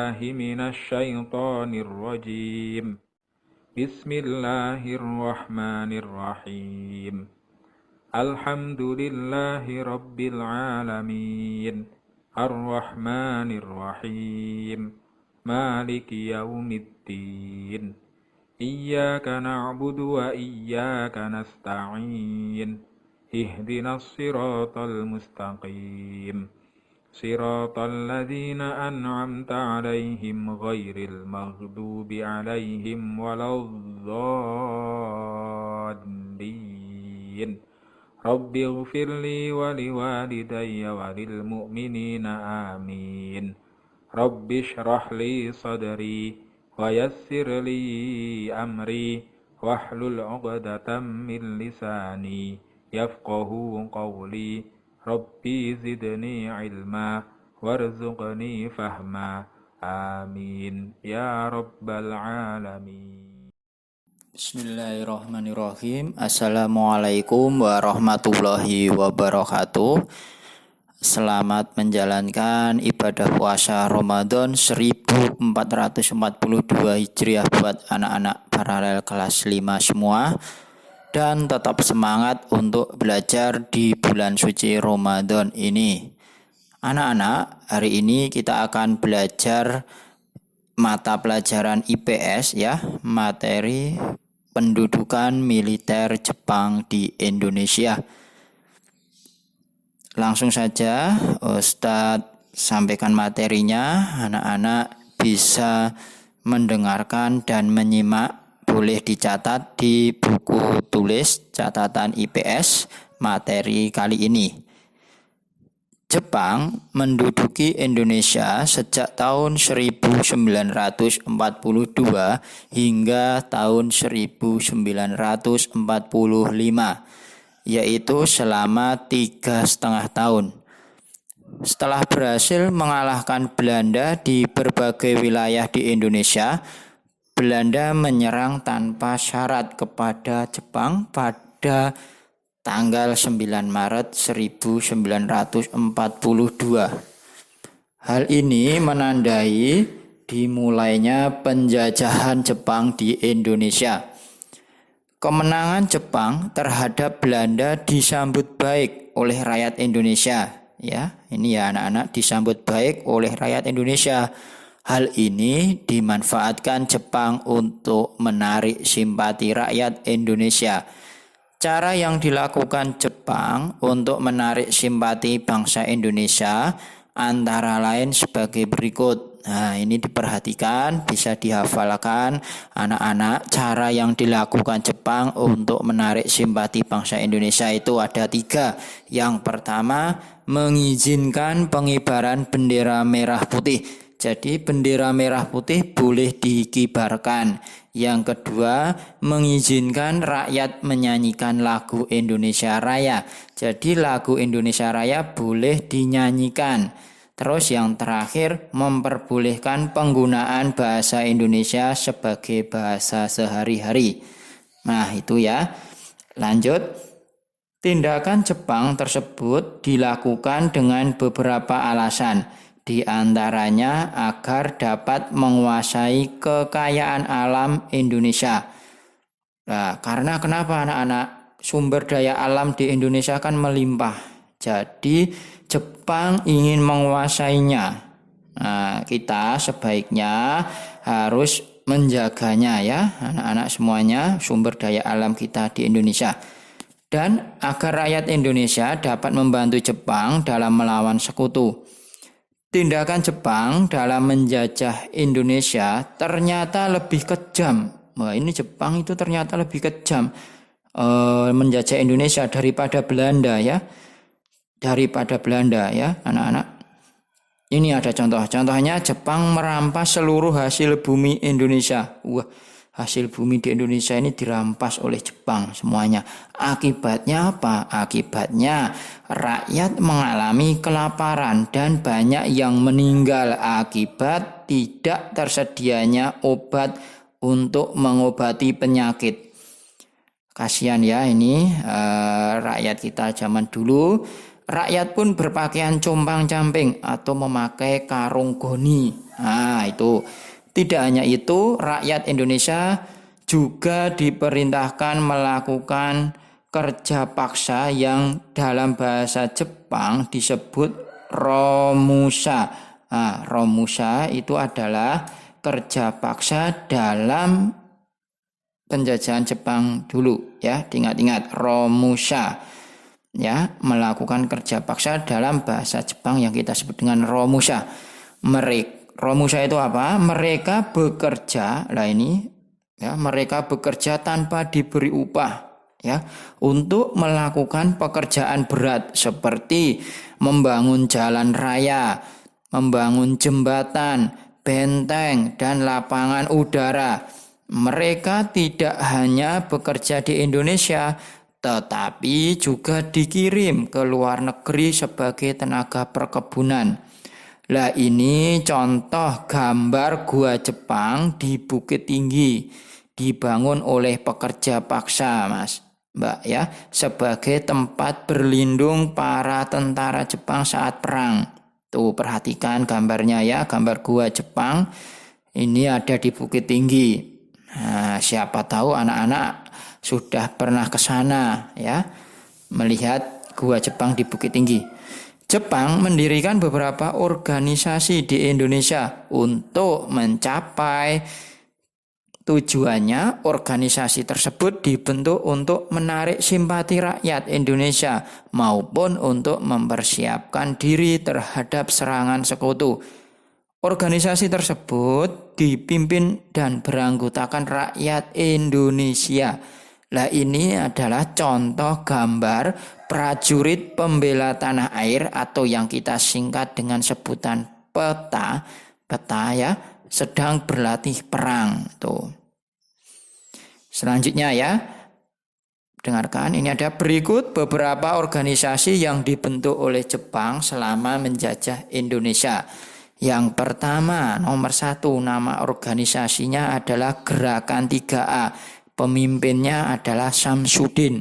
بالله من الشيطان الرجيم بسم الله الرحمن الرحيم الحمد لله رب العالمين الرحمن الرحيم مالك يوم الدين إياك نعبد وإياك نستعين اهدنا الصراط المستقيم صراط الذين أنعمت عليهم غير المغضوب عليهم ولا الضالين رب اغفر لي ولوالدي وللمؤمنين آمين رب اشرح لي صدري ويسر لي أمري واحلل عقدة من لساني يفقه قولي ربي زدني علما وارزقني فهما آمين يا رب العالمين. Bismillahirrahmanirrahim. Assalamualaikum warahmatullahi wabarakatuh. Selamat menjalankan ibadah puasa Ramadan 1442 Hijriah buat anak-anak paralel kelas 5 semua. Dan tetap semangat untuk belajar di bulan suci Ramadan ini. Anak-anak, hari ini kita akan belajar mata pelajaran IPS ya, materi pendudukan militer Jepang di Indonesia. Langsung saja Ustadz sampaikan materinya, anak-anak bisa mendengarkan dan menyimak. Boleh dicatat di buku tulis catatan IPS materi kali ini. Jepang menduduki Indonesia sejak tahun 1942 hingga tahun 1945, yaitu selama 3,5 tahun. Setelah berhasil mengalahkan Belanda di berbagai wilayah di Indonesia, Belanda menyerang tanpa syarat kepada Jepang pada tanggal 9 Maret 1942. Hal ini menandai dimulainya penjajahan Jepang di Indonesia. Kemenangan Jepang terhadap Belanda disambut baik oleh rakyat Indonesia. Ya, ini ya anak-anak, disambut baik oleh rakyat Indonesia. Hal ini dimanfaatkan Jepang untuk menarik simpati rakyat Indonesia. Cara yang dilakukan Jepang untuk menarik simpati bangsa Indonesia antara lain sebagai berikut. Nah, ini diperhatikan, bisa dihafalkan anak-anak. Cara yang dilakukan Jepang untuk menarik simpati bangsa Indonesia itu ada 3. Yang pertama, mengizinkan pengibaran bendera merah putih. Jadi bendera merah putih boleh dikibarkan. Yang kedua, mengizinkan rakyat menyanyikan lagu Indonesia Raya. Jadi lagu Indonesia Raya boleh dinyanyikan. Terus yang terakhir, memperbolehkan penggunaan bahasa Indonesia sebagai bahasa sehari-hari. Nah, itu ya. Lanjut. Tindakan Jepang tersebut dilakukan dengan beberapa alasan. Di antaranya agar dapat menguasai kekayaan alam Indonesia. Nah, karena kenapa anak-anak? Sumber daya alam di Indonesia kan melimpah. Jadi Jepang ingin menguasainya. Nah, kita sebaiknya harus menjaganya ya, anak-anak semuanya, sumber daya alam kita di Indonesia. Dan agar rakyat Indonesia dapat membantu Jepang dalam melawan sekutu. Tindakan Jepang dalam menjajah Indonesia ternyata lebih kejam. Wah, ini Jepang itu ternyata lebih kejam menjajah Indonesia daripada Belanda ya. Daripada Belanda ya, anak-anak. Ini ada contoh. Contohnya Jepang merampas seluruh hasil bumi Indonesia. Wah, hasil bumi di Indonesia ini dirampas oleh Jepang semuanya. Akibatnya apa? Akibatnya rakyat mengalami kelaparan dan banyak yang meninggal akibat tidak tersedianya obat untuk mengobati penyakit. Kasihan ya ini rakyat kita zaman dulu Rakyat pun berpakaian compang-camping atau memakai karung goni. Nah, itu. Tidak hanya itu, rakyat Indonesia juga diperintahkan melakukan kerja paksa yang dalam bahasa Jepang disebut romusha. Nah, romusha itu adalah kerja paksa dalam penjajahan Jepang dulu, ya. Diingat-ingat, romusha. Ya, melakukan kerja paksa dalam bahasa Jepang yang kita sebut dengan romusha. Romusha itu apa? Mereka bekerja, lah ini ya, mereka bekerja tanpa diberi upah, ya, untuk melakukan pekerjaan berat seperti membangun jalan raya, membangun jembatan, benteng, dan lapangan udara. Mereka tidak hanya bekerja di Indonesia, tetapi juga dikirim ke luar negeri sebagai tenaga perkebunan. Lah ini contoh gambar gua Jepang di Bukit Tinggi, dibangun oleh pekerja paksa, Mas, Mbak, ya, sebagai tempat berlindung para tentara Jepang saat perang. Tuh, perhatikan gambarnya ya, gambar gua Jepang ini ada di Bukit Tinggi. Nah, siapa tahu anak-anak sudah pernah ke sana, ya, melihat gua Jepang di Bukit Tinggi. Jepang mendirikan beberapa organisasi di Indonesia untuk mencapai tujuannya. Organisasi tersebut dibentuk untuk menarik simpati rakyat Indonesia maupun untuk mempersiapkan diri terhadap serangan sekutu. Organisasi tersebut dipimpin dan beranggotakan rakyat Indonesia. Lah ini adalah contoh gambar prajurit pembela tanah air atau yang kita singkat dengan sebutan peta. Peta ya, sedang berlatih perang. Tuh. Selanjutnya ya, dengarkan, ini ada berikut beberapa organisasi yang dibentuk oleh Jepang selama menjajah Indonesia. Yang pertama, nomor 1, nama organisasinya adalah Gerakan 3A. Pemimpinnya adalah Samsudin.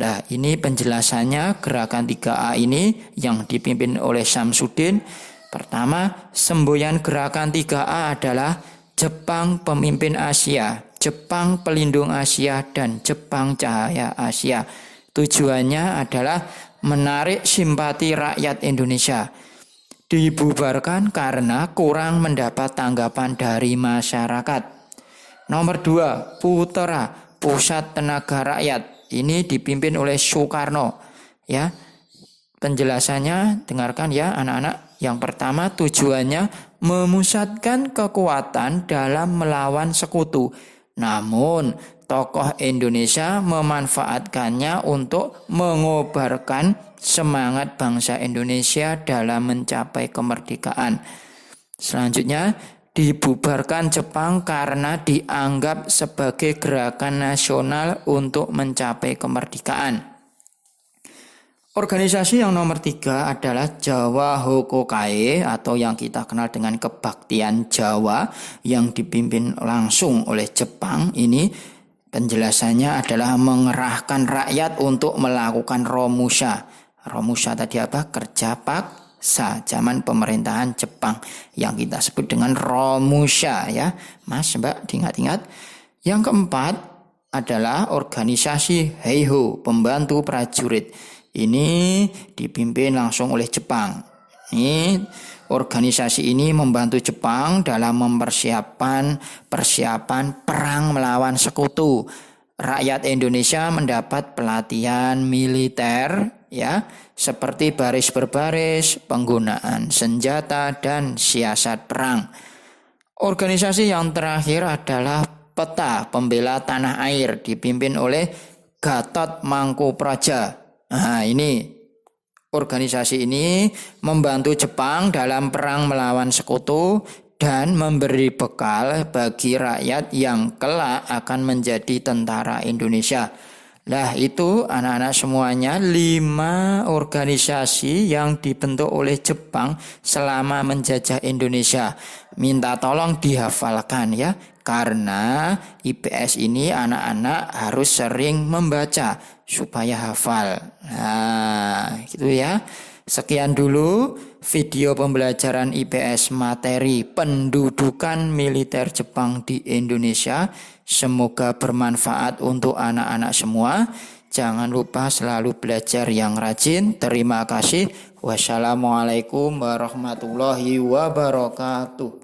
Nah, ini penjelasannya Gerakan 3A ini yang dipimpin oleh Samsudin. Pertama, semboyan Gerakan 3A adalah Jepang Pemimpin Asia, Jepang Pelindung Asia, dan Jepang Cahaya Asia. Tujuannya adalah menarik simpati rakyat Indonesia. Dibubarkan karena kurang mendapat tanggapan dari masyarakat. Nomor 2, Putera, Pusat Tenaga Rakyat. Ini dipimpin oleh Soekarno. Ya, penjelasannya dengarkan ya anak-anak. Yang pertama, tujuannya memusatkan kekuatan dalam melawan sekutu. Namun, tokoh Indonesia memanfaatkannya untuk mengobarkan semangat bangsa Indonesia dalam mencapai kemerdekaan. Selanjutnya, dibubarkan Jepang karena dianggap sebagai gerakan nasional untuk mencapai kemerdekaan. Organisasi yang nomor 3 adalah Jawa Hokokai atau yang kita kenal dengan Kebaktian Jawa yang dipimpin langsung oleh Jepang. Ini penjelasannya adalah mengerahkan rakyat untuk melakukan romusha. Romusha tadi apa? Kerja paksa zaman pemerintahan Jepang yang kita sebut dengan romusha ya. Mas, Mbak, diingat-ingat. Yang keempat adalah organisasi Heiho, pembantu prajurit. Ini dipimpin langsung oleh Jepang. Ini organisasi ini membantu Jepang dalam mempersiapkan perang melawan sekutu. Rakyat Indonesia mendapat pelatihan militer ya, seperti baris berbaris, penggunaan senjata dan siasat perang. Organisasi yang terakhir adalah Peta, Pembela Tanah Air, dipimpin oleh Gatot Mangkoepradja. Nah, ini organisasi ini membantu Jepang dalam perang melawan sekutu dan memberi bekal bagi rakyat yang kelak akan menjadi tentara Indonesia. Nah, itu anak-anak semuanya 5 organisasi yang dibentuk oleh Jepang selama menjajah Indonesia. Minta tolong dihafalkan ya, karena IPS ini anak-anak harus sering membaca supaya hafal. Nah, Nah, gitu ya. Sekian dulu video pembelajaran IPS materi pendudukan militer Jepang di Indonesia. Semoga bermanfaat untuk anak-anak semua. Jangan lupa selalu belajar yang rajin. Terima kasih. Wassalamualaikum warahmatullahi wabarakatuh.